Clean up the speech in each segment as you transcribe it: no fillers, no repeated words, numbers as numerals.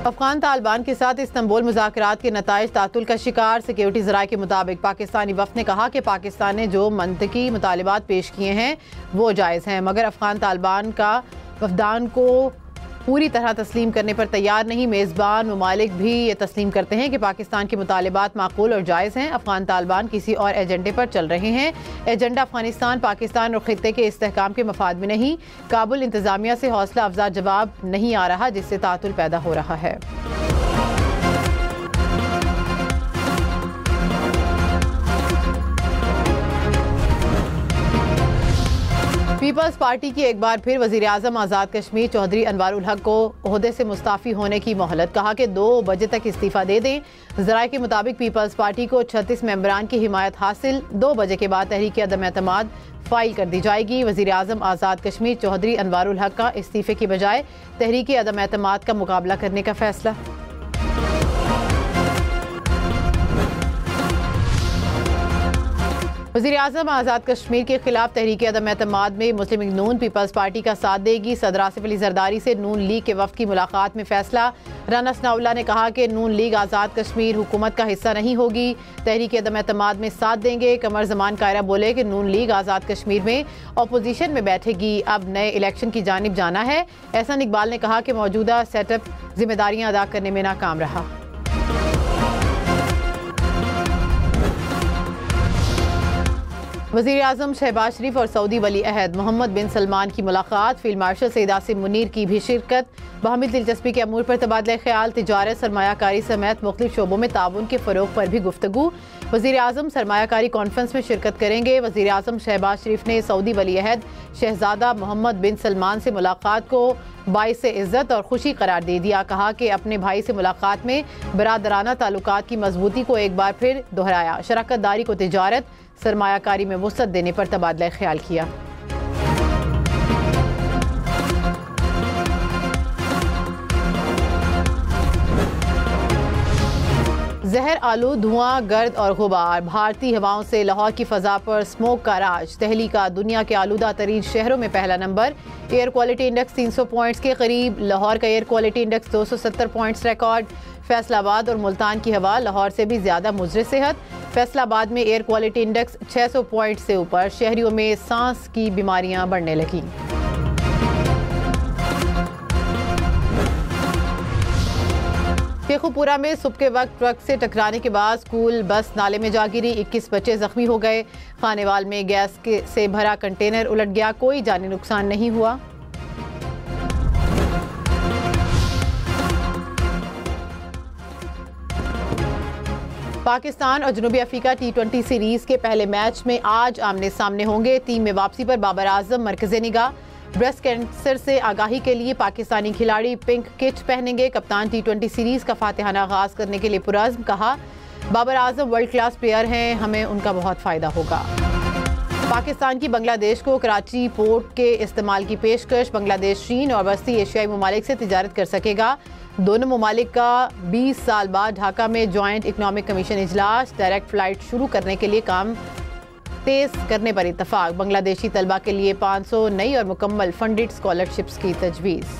अफगान तालिबान के साथ इस्तांबुल मुज़ाकरात के नताइज तातुल का शिकार। सिक्योरिटी ज़राए के मुताबिक पाकिस्तानी वफ़द ने कहा कि पाकिस्तान ने जो मंतकी मुतालिबात पेश किए हैं वो जायज़ हैं, मगर अफगान तालिबान का वफदान को पूरी तरह तस्लीम करने पर तैयार नहीं। मेज़बान ममालिक भी ये तस्लीम करते हैं कि पाकिस्तान के मुतालिबात माकूल और जायज़ हैं। अफगान तालिबान किसी और एजेंडे पर चल रहे हैं। एजेंडा अफगानिस्तान, पाकिस्तान और खित्ते के इस्तेहकाम के मफाद में नहीं। काबुल इंतज़ामिया से हौसला अफजा जवाब नहीं आ रहा, जिससे तातुल पैदा हो रहा है। पीपल्स पार्टी की एक बार फिर वज़ीर आज़म आज़ाद कश्मीर चौधरी अनवारुल हक को ओहदे से मुस्ताफ़ी होने की मोहलत। कहा कि 2 बजे तक इस्तीफ़ा दे दें। ज़राए के मुताबिक पीपल्स पार्टी को 36 मेंबरान की हिमायत हासिल। 2 बजे के बाद तहरीक अदम एतमाद फाइल कर दी जाएगी। वज़ीर आज़म आज़ाद कश्मीर चौधरी अनवारुल हक का इस्तीफ़े की बजाय तहरीक अदम एतमाद का मुकाबला करने का फैसला। वज़ीर आज़म आज़ाद कश्मीर के खिलाफ तहरीक अदम एतमाद में मुस्लिम लीग नून पीपल्स पार्टी का साथ देगी। सदर आसिफ अली जरदारी से नून लीग के वफ़द की मुलाकात में फैसला। राना सनाउल्लाह ने कहा कि नून लीग आज़ाद कश्मीर हुकूमत का हिस्सा नहीं होगी, तहरीक अदम एतमाद में साथ देंगे। कमर जमान कायरा बोले कि नून लीग आज़ाद कश्मीर में अपोजिशन में बैठेगी, अब नए इलेक्शन की जानिब जाना है। एहसन इकबाल ने कहा कि मौजूदा सेटअप जिम्मेदारियां अदा करने में नाकाम रहा। वज़ीर आज़म शहबाज शरीफ और सऊदी वली अहद मोहम्मद बिन सलमान की मुलाकात। फील्ड मार्शल सईद आसिम मुनीर की भी शिरकत। बाहमी दिलचस्पी के अमूर पर तबादला ख्याल, तिजारत, सरमायाकारी समेत मुख्तलिफ शोबों में ताउन के फ़रोग पर भी गुफ्तगू। वज़ीर आज़म सरमायाकारी कॉन्फ्रेंस में शिरकत करेंगे। वज़ीर आज़म शहबाज शरीफ ने सऊदी वली अहद शहजादा मोहम्मद बिन सलमान से मुलाकात को बाइस इज़्ज़त और खुशी करार दे दिया। कहा कि अपने भाई से मुलाकात में बरादराना ताल्लुकात की मजबूती को एक बार फिर दोहराया। शराकत दारी को तिजारत सरमायाकारी में वुसअत देने पर तबादला ख्याल किया। जहर आलू धुआं, गर्द और गुबार, भारतीय हवाओं से लाहौर की फ़ज़ा पर स्मोक का राज। दहली का दुनिया के आलूदा तरीन शहरों में पहला number. Air quality index 300 points के करीब। लाहौर का air quality index 270 points record. Faisalabad और मुल्तान की हवा लाहौर से भी ज़्यादा मुज़र सेहत। फैसलाबाद में एयर क्वालिटी इंडेक्स 600 पॉइंट से ऊपर। शहरियों में सांस की बीमारियां बढ़ने लगीं। शेखुपुरा में सुबह के वक्त ट्रक से टकराने के बाद स्कूल बस नाले में जा गिरी। 21 बच्चे जख्मी हो गए। खानेवाल में गैस से भरा कंटेनर उलट गया, कोई जानी नुकसान नहीं हुआ। पाकिस्तान और जनूबी अफ्रीका T20 सीरीज के पहले मैच में आज आमने सामने होंगे। टीम में वापसी पर बाबर आजम मरकज़े निगाह। ब्रेस्ट कैंसर से आगाही के लिए पाकिस्तानी खिलाड़ी पिंक किट पहनेंगे। कप्तान T20 सीरीज का फातिहाना आगाज करने के लिए पुरज़्म। कहा, Babar Azam world class player हैं, हमें उनका बहुत फ़ायदा होगा। पाकिस्तान की बांग्लादेश को कराची पोर्ट के इस्तेमाल की पेशकश। बांग्लादेश चीन और वस्ती एशियाई ममालिक से तिजारत कर सकेगा। दोनों ममालिक का 20 साल बाद ढाका में जॉइंट इकनॉमिक कमीशन इजलास। डायरेक्ट फ़्लाइट शुरू करने के लिए काम तेज करने पर इत्तफाक। बांग्लादेशी तलबा के लिए 500 नई और मुकम्मल फंडेड स्कॉलरशिप्स की तजवीज़।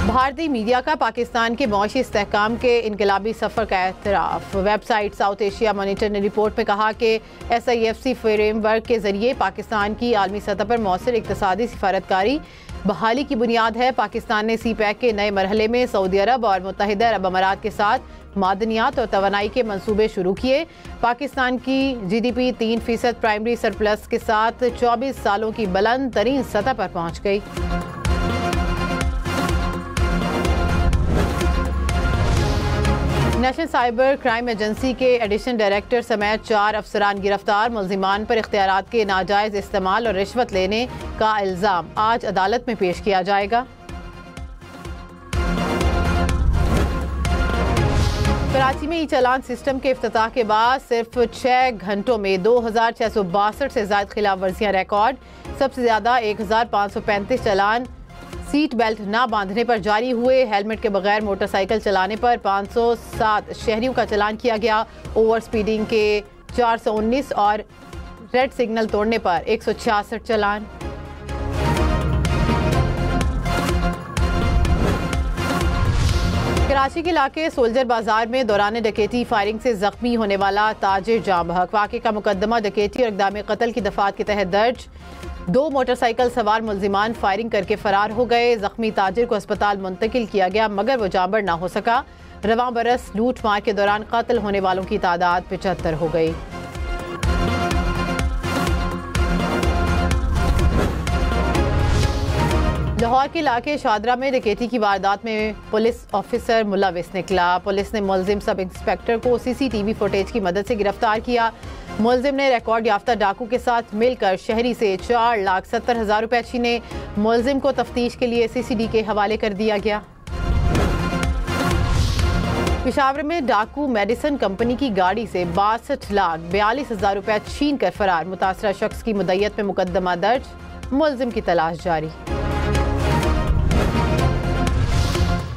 भारतीय मीडिया का पाकिस्तान के मौशी इस्तेहकाम के इनकलाबी सफ़र का एतराफ़। वेबसाइट साउथ एशिया मॉनिटर ने रिपोर्ट में कहा कि SIFC फ्रेमवर्क के जरिए पाकिस्तान की आलमी सतह पर मौसर इक़्तिसादी सिफारतकारी बहाली की बुनियाद है। पाकिस्तान ने CPEC के नए मरहले में सऊदी अरब और मुत्तहिदा अरब अमारात के साथ मादनियात और तवानाई के मंसूबे शुरू किए। पाकिस्तान की GDP 3% प्राइमरी सरप्लस के साथ 24 सालों की बुलंद तरीन सतह पर पहुँच गई। नेशनल साइबर क्राइम एजेंसी के एडिशनल डायरेक्टर समेत 4 अफसरान गिरफ्तार। मुल्जिमान पर इख्तियारात के नाजायज इस्तेमाल और रिश्वत लेने का इल्ज़ाम आज अदालत में पेश किया जाएगा। कराची में ई चालान सिस्टम के इफ्तिताह के बाद सिर्फ 6 घंटों में 2662 से ज़ायद खिलाफ वर्जियाँ रिकॉर्ड। सबसे ज़्यादा 1535 चालान सीट बेल्ट ना बांधने पर जारी हुए। हेलमेट के बगैर मोटरसाइकिल चलाने पर 507 शहरियों का चालान किया गया। ओवर स्पीडिंग के 419 और रेड सिग्नल तोड़ने पर 166 चालान। कराची के इलाके सोल्जर बाजार में दौरान डकैती फायरिंग से जख्मी होने वाला ताजिर जाँ बहक। वाक़े का मुकदमा डकैती और इक़दाम कत्ल की दफात के तहत दर्ज। 2 मोटरसाइकिल सवार मुल्जिमान फायरिंग करके फरार हो गए। जख्मी ताजिर को अस्पताल मुंतकिल किया गया मगर वो जांबर ना हो सका। रवां बरस लूट मार के दौरान कत्ल होने वालों की तादाद 75 हो गई। लाहौर के इलाके शादरा में डकैती की वारदात में पुलिस ऑफिसर मुलविस निकला। पुलिस ने मुलजिम सब इंस्पेक्टर को सीसीटीवी फुटेज की मदद से गिरफ्तार किया। मुलजिम ने रिकॉर्ड याफ्ता डाकू के साथ मिलकर शहरी से 4,70,000 रुपए छीने। मुलजिम को तफ्तीश के लिए सीसीडी के हवाले कर दिया गया। पेशावर में डाकू मेडिसन कंपनी की गाड़ी से 62,42,000 रुपए छीन कर फरार। मुतासरा शख्स की मुद्दत में मुकदमा दर्ज। मुलजिम की तलाश जारी।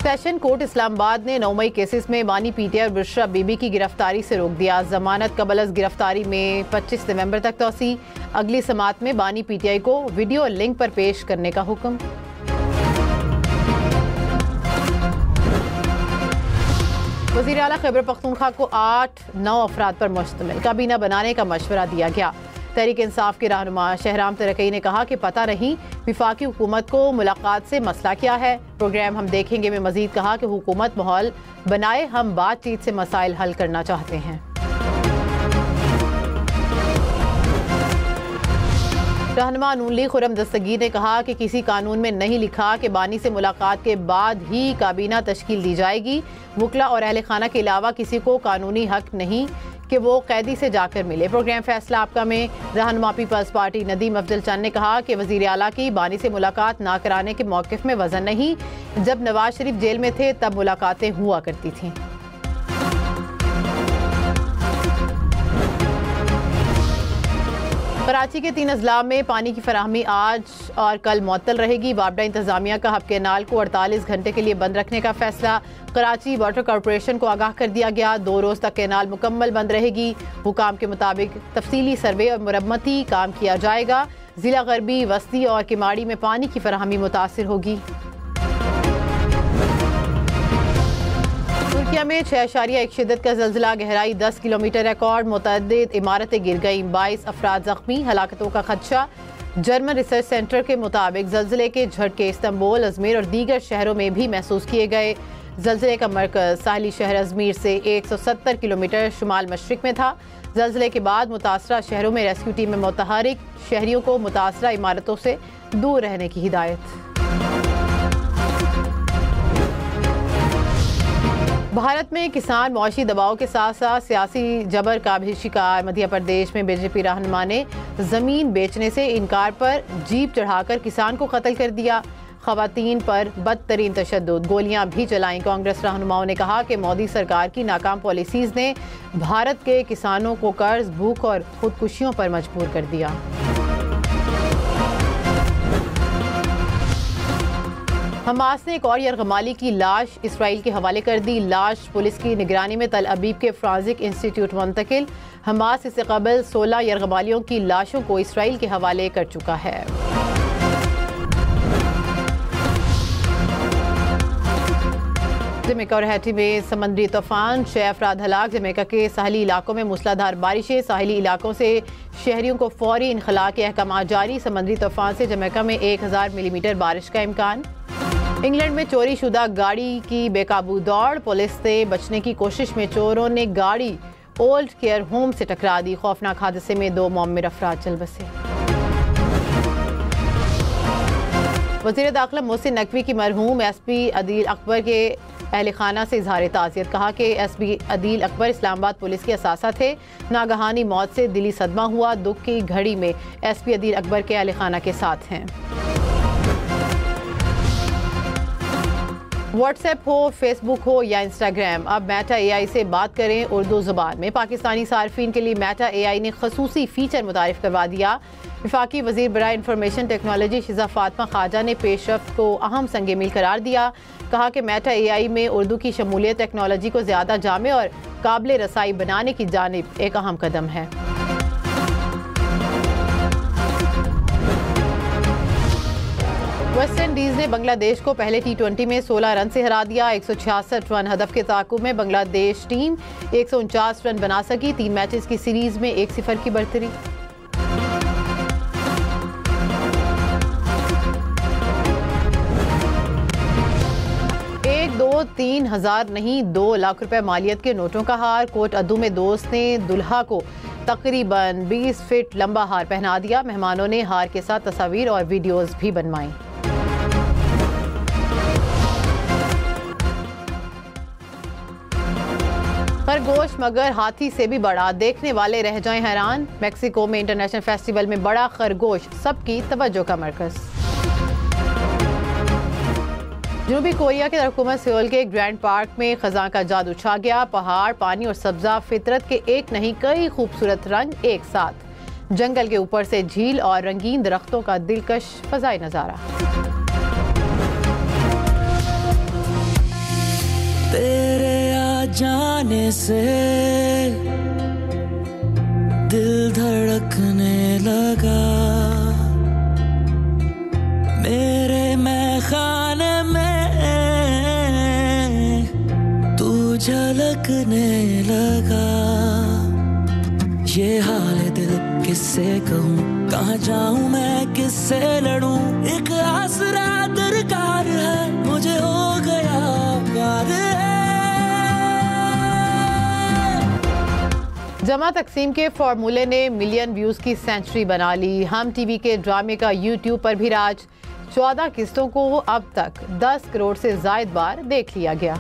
सेशन कोर्ट इस्लामाबाद ने 9 मई केसेस में बानी पीटीआई और बुशरा बीबी की गिरफ्तारी से रोक दिया। जमानत कबल गिरफ्तारी में 25 नवंबर तक तोसी। अगली समात में बानी पीटीआई को वीडियो लिंक पर पेश करने का हुक्म। वज़ीर आला खैबर पख्तूनख्वा को 8-9 अफराद पर मुश्तमिल काबीना बनाने का मशवरा दिया गया। तहरीक इंसाफ के रहनुमा शहराम तरकई ने कहा कि पता नहीं विफाकी हुकूमत को मुलाकात से मसला क्या है। प्रोग्राम हम देखेंगे में मजीद कहा कि हुकूमत माहौल बनाए, हम बातचीत से मसाइल हल करना चाहते हैं। रहनुमा नून लीग खुर्रम दस्तगीर ने कहा कि किसी कानून में नहीं लिखा कि बानी से मुलाकात के बाद ही काबीना तश्कील दी जाएगी। वकला और अहले खाना के अलावा किसी को कानूनी हक नहीं कि वो कैदी से जाकर मिले। प्रोग्राम फैसला आपका में रहनुमा पीपल्स पार्टी नदीम अफजल चंद ने कहा कि वजीर आला की बानी से मुलाकात ना कराने के मौक़िफ़ में वजन नहीं। जब नवाज शरीफ जेल में थे तब मुलाकातें हुआ करती थीं। कराची के 3 अजला में पानी की फराहमी आज और कल मुअत्तल रहेगी। वापडा इंतजामिया का हब कैनाल को 48 घंटे के लिए बंद रखने का फैसला। कराची वाटर कॉरपोरेशन को आगाह कर दिया गया। 2 रोज तक कैनाल मुकम्मल बंद रहेगी। हुकाम के मुताबिक तफसीली सर्वे और मुरम्मती काम किया जाएगा। जिला गरबी, वस्ती और किमाड़ी में पानी की फराहमी मुतासिर होगी। तुर्किया में 6.1 शिद्दत का ज़ल्ज़ला, गहराई 10 किलोमीटर रिकॉर्ड। मुतअद्दिद इमारतें गिर गईं, 22 अफराद जख्मी, हलाकतों का खदशा। जर्मन रिसर्च सेंटर के मुताबिक ज़ल्ज़ले के झटके इस्तांबुल, अजमेर और दीगर शहरों में भी महसूस किए गए। ज़ल्ज़ले का मरकज़ साहिली शहर अजमेर से 170 किलोमीटर शुमाल मशरिक में था। ज़ल्ज़ले के बाद मुतासरा शहरों में रेस्क्यू टीमें मुतहरिक, शहरियों को मुतासरा इमारतों से दूर रहने की हिदायत। भारत में किसान मौशी दबाव के साथ साथ सियासी जबर का भी शिकार। मध्य प्रदेश में बीजेपी रहनुमा ने जमीन बेचने से इनकार पर जीप चढ़ाकर किसान को कत्ल कर दिया। खवातीन पर बदतरीन तशद्दुद, गोलियां भी चलाई। कांग्रेस रहनुमाओं ने कहा कि मोदी सरकार की नाकाम पॉलिसीज ने भारत के किसानों को कर्ज, भूख और खुदकुशियों पर मजबूर कर दिया। हमास ने एक और यरगमाली की लाश इसराइल के हवाले कर दी। लाश पुलिस की निगरानी में तल अबीब के फ्रांसिक इंस्टीट्यूट मुंतकिल। हमास इससे कबल 16 यरगमालियों की लाशों को इसराइल के हवाले कर चुका है। जमैका और हैटी में समंदरी तूफान, 6 अफराद हलाक। जमैका के साहली इलाकों में मूसलाधार बारिशें, साहिली इलाकों से शहरियों को फौरी इनखला के अहकाम जारी। समंदरी तूफान से जमैका में 1000 मिलीमीटर बारिश का इम्कान। इंग्लैंड में चोरी शुदा गाड़ी की बेकाबू दौड़, पुलिस से बचने की कोशिश में चोरों ने गाड़ी ओल्ड केयर होम से टकरा दी। खौफनाक हादसे में 2 मुअम्मिर अफराद चल बसे। वज़ीर दाखिला मोहसिन नकवी की मरहूम एसपी अदील अकबर के अहल खाना से इजहार ताज़ियत। कहा कि एसपी अदील अकबर इस्लामाबाद पुलिस के असासा थे। नागहानी मौत से दिली सदमा हुआ। दुख की घड़ी में एसपी अदील अकबर के अहल खाना के साथ हैं। व्हाट्सएप हो, फेसबुक हो या इंस्टाग्राम, अब मेटा एआई से बात करें उर्दू ज़ुबान में। पाकिस्तानी सार्फिन के लिए मेटा एआई ने खसूसी फीचर मुतारिफ करवा दिया। वफाकी वज़ीर बराए इंफॉर्मेशन टेक्नोलॉजी शिजा फातिमा ख्वाजा ने पेशरफ्त को अहम संग मील करार दिया। कहा कि मेटा एआई में उर्दू की शमूलियत टेक्नोलॉजी को ज़्यादा जामे और काबिल रसाई बनाने की जानिब एक अहम कदम है। वेस्ट इंडीज ने बांग्लादेश को पहले T20 में 16 रन से हरा दिया। 166 रन हदफ के ताकुब में बांग्लादेश टीम 149 रन बना सकी। 3 मैचेस की सीरीज में 1-0 की बढ़तरी। एक 2 3 हजार नहीं 2 लाख रुपए मालियत के नोटों का हार। कोट अद्दू में दोस्त ने दुल्हा को तकरीबन 20 फीट लंबा हार पहना दिया। मेहमानों ने हार के साथ तस्वीर और वीडियोस भी बनवाई। खरगोश मगर हाथी से भी बड़ा, देखने वाले रह जाएं हैरान। मेक्सिको में इंटरनेशनल फेस्टिवल में बड़ा खरगोश सबकी तवज्जो का मरकज। जनूबी कोरिया के दारकूमत सियोल के ग्रैंड पार्क में खजां का जादू छा गया। पहाड़, पानी और सब्जा फितरत के एक नहीं कई खूबसूरत रंग एक साथ। जंगल के ऊपर से झील और रंगीन दरख्तों का दिलकश फजाई नजारा। तेरे आ जाने से दिल धड़कने लगा, मेरे मैखाने में तू झलकने लगा। ये हाल दिल किससे कहूँ, कहाँ जाऊँ मैं किससे लड़ूं। एक आसरा दरकार है, मुझे हो गया प्यार है। जमा तकसीम के फॉर्मूले ने मिलियन व्यूज की सेंचुरी बना ली। हम टीवी के ड्रामे का यूट्यूब पर भी राज। 14 किस्तों को अब तक 10 करोड़ से ज्यादा बार देख लिया गया।